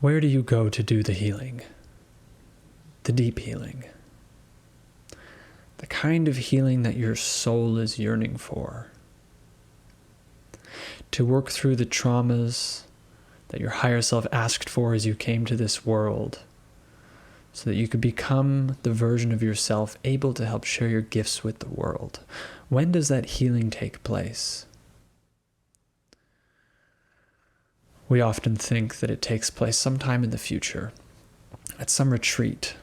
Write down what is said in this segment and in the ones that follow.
Where do you go to do the healing? The deep healing. The kind of healing that your soul is yearning for. To work through the traumas that your higher self asked for as you came to this world, so that you could become the version of yourself able to help share your gifts with the world. When does that healing take place? We often think that it takes place sometime in the future, at some retreat.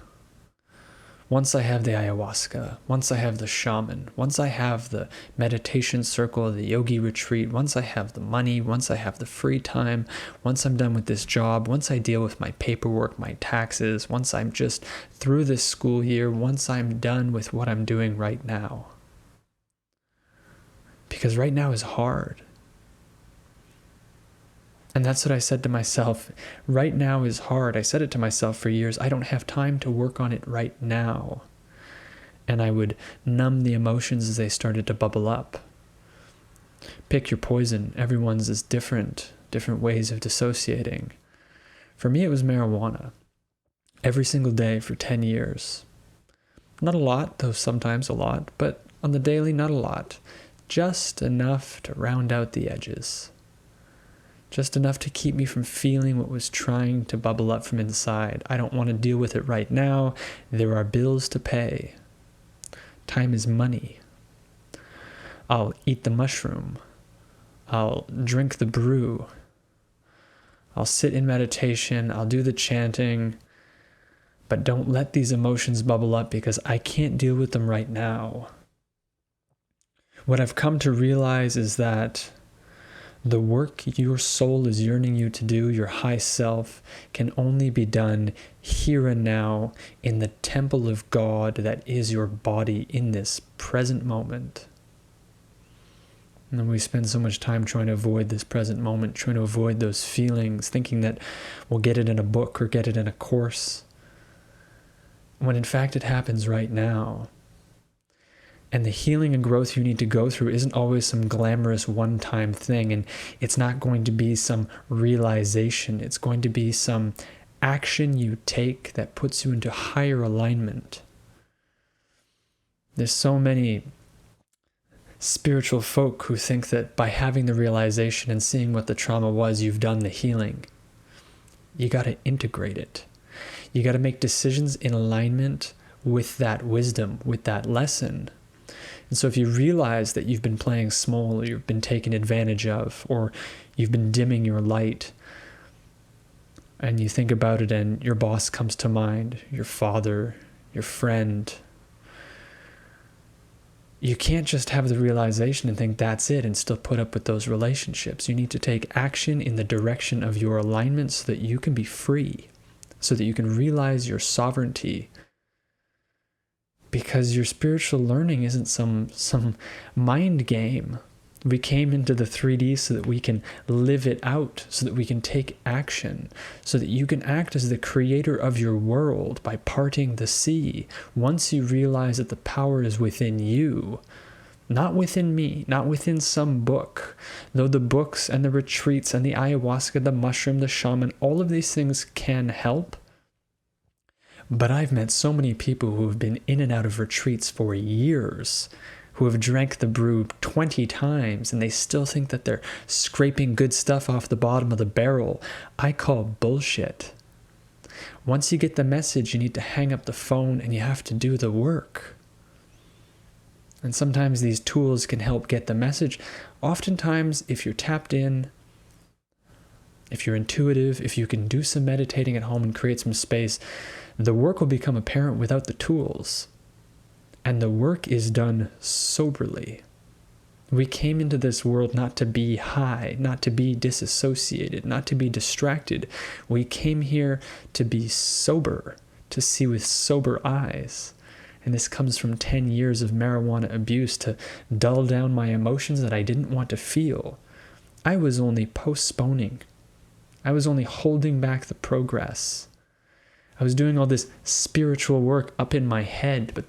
Once I have the ayahuasca, once I have the shaman, once I have the meditation circle, the yogi retreat, once I have the money, once I have the free time, once I'm done with this job, once I deal with my paperwork, my taxes, once I'm just through this school year, once I'm done with what I'm doing right now. Because right now is hard. And that's what I said to myself. Right now is hard. I said it to myself for years. I don't have time to work on it right now. And I would numb the emotions as they started to bubble up. Pick your poison. Everyone's is different ways of dissociating. For me, it was marijuana. Every single day for 10 years. Not a lot, though sometimes a lot, but on the daily, not a lot. Just enough to round out the edges. Just enough to keep me from feeling what was trying to bubble up from inside. I don't want to deal with it right now. There are bills to pay. Time is money. I'll eat the mushroom. I'll drink the brew. I'll sit in meditation. I'll do the chanting. But don't let these emotions bubble up because I can't deal with them right now. What I've come to realize is that the work your soul is yearning you to do, your high self, can only be done here and now in the temple of God that is your body in this present moment. And then we spend so much time trying to avoid this present moment, trying to avoid those feelings, thinking that we'll get it in a book or get it in a course, when in fact it happens right now. And the healing and growth you need to go through isn't always some glamorous one-time thing, and it's not going to be some realization. It's going to be some action you take that puts you into higher alignment. There's so many spiritual folk who think that by having the realization and seeing what the trauma was, you've done the healing. You got to integrate it. You got to make decisions in alignment with that wisdom, with that lesson. And so if you realize that you've been playing small, or you've been taken advantage of, or you've been dimming your light, and you think about it and your boss comes to mind, your father, your friend, you can't just have the realization and think that's it and still put up with those relationships. You need to take action in the direction of your alignment so that you can be free, so that you can realize your sovereignty. Because your spiritual learning isn't some mind game. We came into the 3D so that we can live it out, so that we can take action, so that you can act as the creator of your world by parting the sea. Once you realize that the power is within you, not within me, not within some book. Though the books and the retreats and the ayahuasca, the mushroom, the shaman, all of these things can help. But I've met so many people who have been in and out of retreats for years, who have drank the brew 20 times, and they still think that they're scraping good stuff off the bottom of the barrel. I call bullshit. Once you get the message, you need to hang up the phone and you have to do the work. And sometimes these tools can help get the message. Oftentimes, if you're tapped in, if you're intuitive, if you can do some meditating at home and create some space, the work will become apparent without the tools. And the work is done soberly. We came into this world not to be high, not to be disassociated, not to be distracted. We came here to be sober, to see with sober eyes. And this comes from 10 years of marijuana abuse to dull down my emotions that I didn't want to feel. I was only postponing. I was only holding back the progress. I was doing all this spiritual work up in my head, but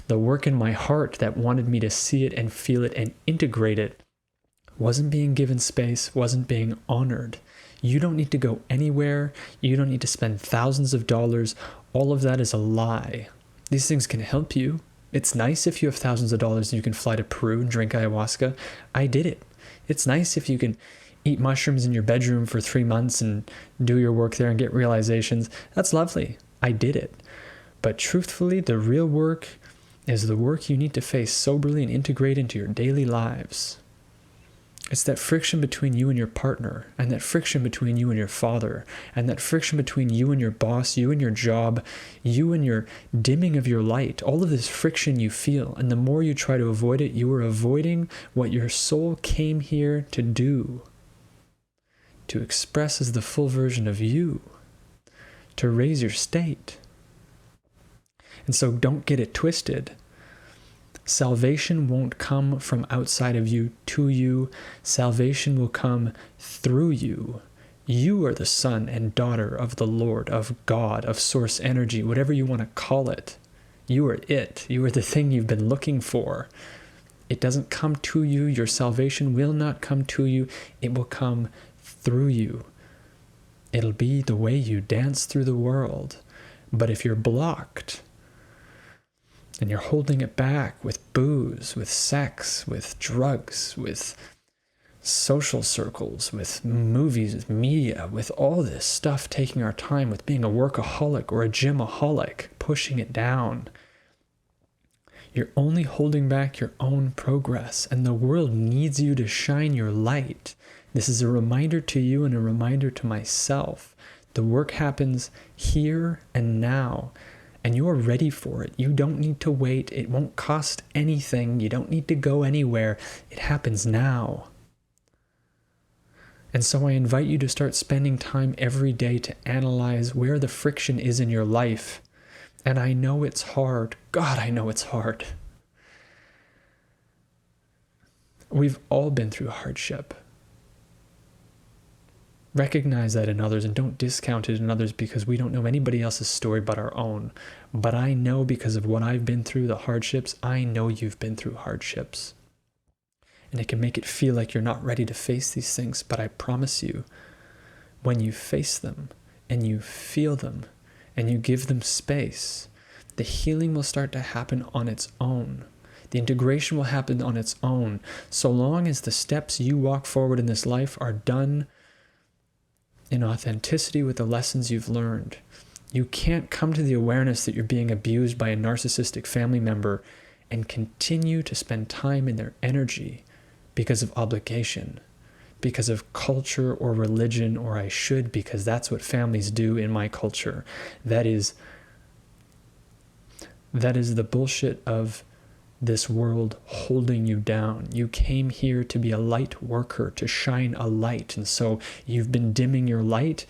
the work in my heart that wanted me to see it and feel it and integrate it wasn't being given space, wasn't being honored. You don't need to go anywhere. You don't need to spend thousands of dollars. All of that is a lie. These things can help you. It's nice if you have thousands of dollars and you can fly to Peru and drink ayahuasca. I did it. It's nice if you can eat mushrooms in your bedroom for 3 months and do your work there and get realizations. That's lovely. I did it. But truthfully, the real work is the work you need to face soberly and integrate into your daily lives. It's that friction between you and your partner, and that friction between you and your father, and that friction between you and your boss, you and your job, you and your dimming of your light. All of this friction you feel, and the more you try to avoid it, you are avoiding what your soul came here to do, to express as the full version of you, to raise your state. And so don't get it twisted. Salvation won't come from outside of you to you. Salvation will come through you. You are the son and daughter of the Lord, of God, of source energy, whatever you want to call it. You are it. You are the thing you've been looking for. It doesn't come to you. Your salvation will not come to you. It will come through you. It'll be the way you dance through the world. But if you're blocked, and you're holding it back with booze, with sex, with drugs, with social circles, with movies, with media, with all this stuff taking our time, with being a workaholic or a gymaholic, pushing it down, you're only holding back your own progress, and the world needs you to shine your light. This is a reminder to you and a reminder to myself. The work happens here and now. And you are ready for it. You don't need to wait. It won't cost anything. You don't need to go anywhere. It happens now. And so I invite you to start spending time every day to analyze where the friction is in your life. And I know it's hard. God, I know it's hard. We've all been through hardship. Recognize that in others and don't discount it in others because we don't know anybody else's story but our own. But I know because of what I've been through, the hardships, I know you've been through hardships. And it can make it feel like you're not ready to face these things, but I promise you, when you face them and you feel them and you give them space, the healing will start to happen on its own. The integration will happen on its own, so long as the steps you walk forward in this life are done in authenticity with the lessons you've learned. You can't come to the awareness that you're being abused by a narcissistic family member and continue to spend time in their energy because of obligation, because of culture or religion, or I should, because that's what families do in my culture. That is the bullshit of this world holding you down. You came here to be a light worker, to shine a light. And so you've been dimming your light.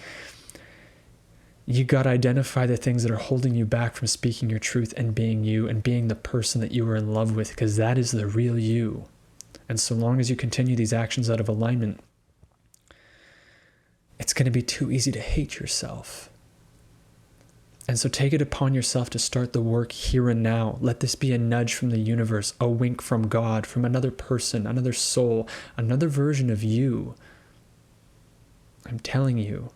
You got to identify the things that are holding you back from speaking your truth and being you and being the person that you are in love with, because that is the real you. And so long as you continue these actions out of alignment, it's going to be too easy to hate yourself. And so take it upon yourself to start the work here and now. Let this be a nudge from the universe, a wink from God, from another person, another soul, another version of you. I'm telling you,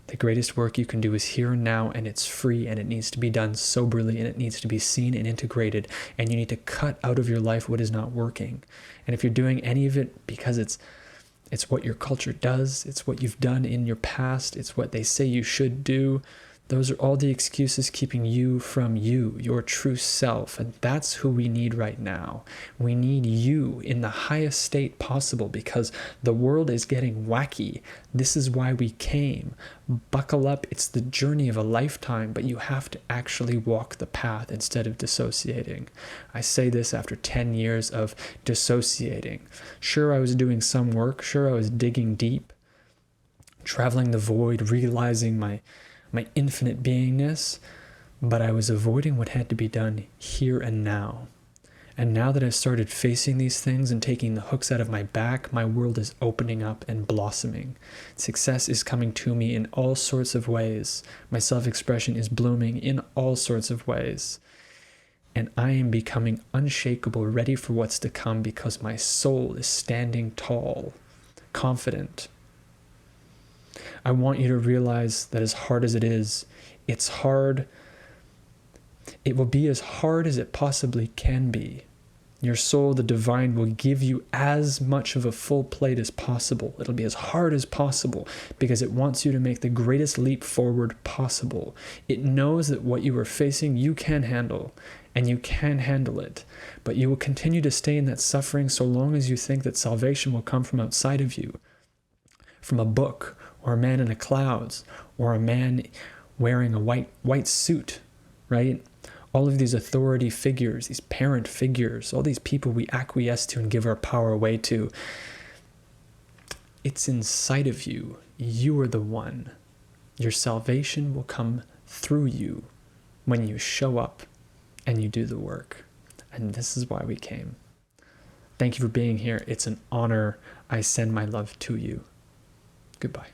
the greatest work you can do is here and now, and it's free, and it needs to be done soberly, and it needs to be seen and integrated, and you need to cut out of your life what is not working. And if you're doing any of it because it's what your culture does, it's what you've done in your past, it's what they say you should do, those are all the excuses keeping you from you, your true self. And that's who we need right now. We need you in the highest state possible because the world is getting wacky. This is why we came. Buckle up. It's the journey of a lifetime, but you have to actually walk the path instead of dissociating. I say this after 10 years of dissociating. Sure, I was doing some work. Sure, I was digging deep, traveling the void, realizing my infinite beingness, but I was avoiding what had to be done here and now. And now that I've started facing these things and taking the hooks out of my back, my world is opening up and blossoming. Success is coming to me in all sorts of ways. My self-expression is blooming in all sorts of ways. And I am becoming unshakable, ready for what's to come because my soul is standing tall, confident. I want you to realize that as hard as it is, it's hard. It will be as hard as it possibly can be. Your soul, the divine, will give you as much of a full plate as possible. It'll be as hard as possible because it wants you to make the greatest leap forward possible. It knows that what you are facing, you can handle, and you can handle it. But you will continue to stay in that suffering so long as you think that salvation will come from outside of you, from a book, or a man in the clouds, or a man wearing a white suit, right? All of these authority figures, these parent figures, all these people we acquiesce to and give our power away to. It's inside of you. You are the one. Your salvation will come through you when you show up and you do the work. And this is why we came. Thank you for being here. It's an honor. I send my love to you. Goodbye.